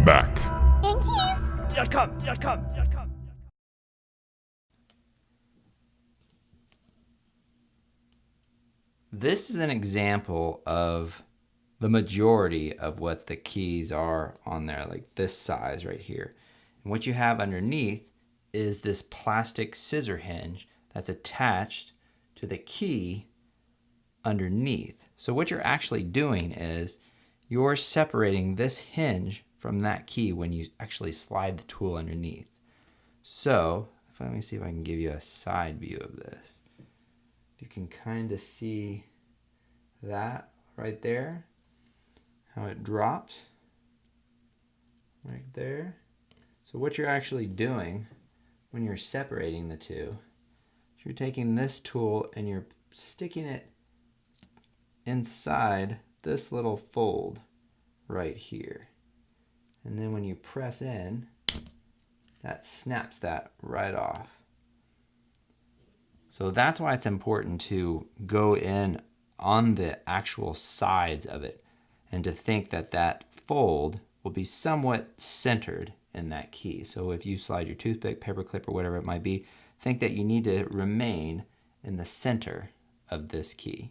Mac. Keys.com. This is an example of the majority of what the keys are on there, like this size right here. And what you have underneath is this plastic scissor hinge that's attached to the key underneath. So what you're actually doing is you're separating this hinge from that key when you actually slide the tool underneath. So let me see if I can give you a side view of this. You can kind of see that right there, how it drops right there. So what you're actually doing when you're separating the two, you're taking this tool and you're sticking it inside this little fold right here. And then when you press in, that snaps that right off. So that's why it's important to go in on the actual sides of it and to think that that fold will be somewhat centered in that key. So if you slide your toothpick, paper clip, or whatever it might be, think that you need to remain in the center of this key.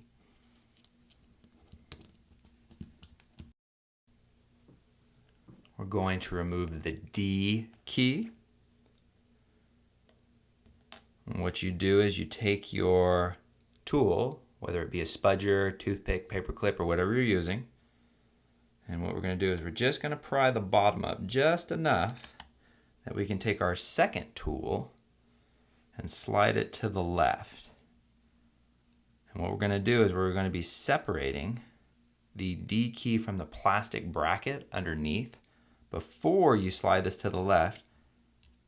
We're going to remove the D key. And what you do is you take your tool, whether it be a spudger, toothpick, paper clip, or whatever you're using, and what we're going to do is we're just going to pry the bottom up just enough that we can take our second tool and slide it to the left. And what we're going to do is we're going to be separating the D key from the plastic bracket underneath. Before you slide this to the left,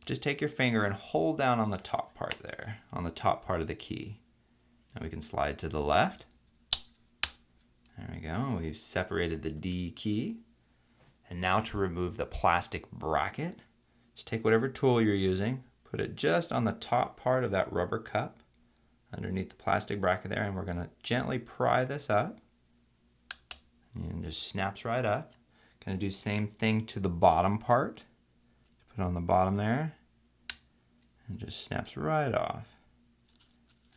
just take your finger and hold down on the top part there, on the top part of the key. Now we can slide to the left. There we go. We've separated the D key. And now to remove the plastic bracket, just take whatever tool you're using, put it just on the top part of that rubber cup underneath the plastic bracket there, and we're going to gently pry this up. And it just snaps right up. Going to do the same thing to the bottom part. Put it on the bottom there, and it just snaps right off.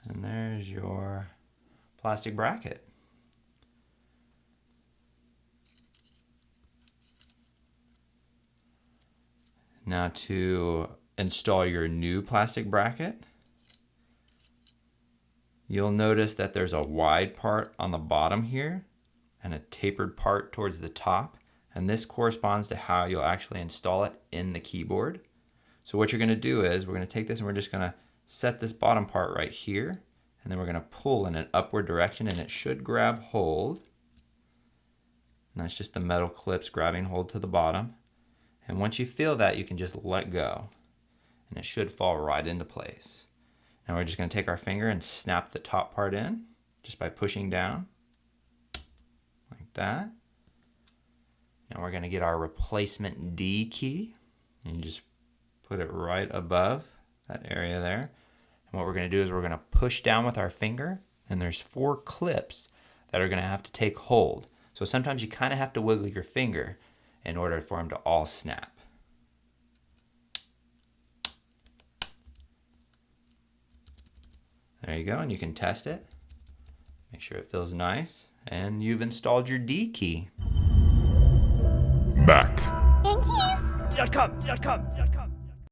And there's your plastic bracket. Now to install your new plastic bracket, you'll notice that there's a wide part on the bottom here and a tapered part towards the top. And this corresponds to how you'll actually install it in the keyboard. So what you're going to do is we're going to take this and we're just going to set this bottom part right here. And then we're going to pull in an upward direction and it should grab hold. And that's just the metal clips grabbing hold to the bottom. And once you feel that, you can just let go. And it should fall right into place. Now we're just going to take our finger and snap the top part in just by pushing down like that. Now we're going to get our replacement D key and you just put it right above that area there. And what we're going to do is we're going to push down with our finger, and there's 4 clips that are going to have to take hold. So sometimes you kind of have to wiggle your finger in order for them to all snap. There you go, and you can test it. Make sure it feels nice, and you've installed your D key. Mac. Keys.com.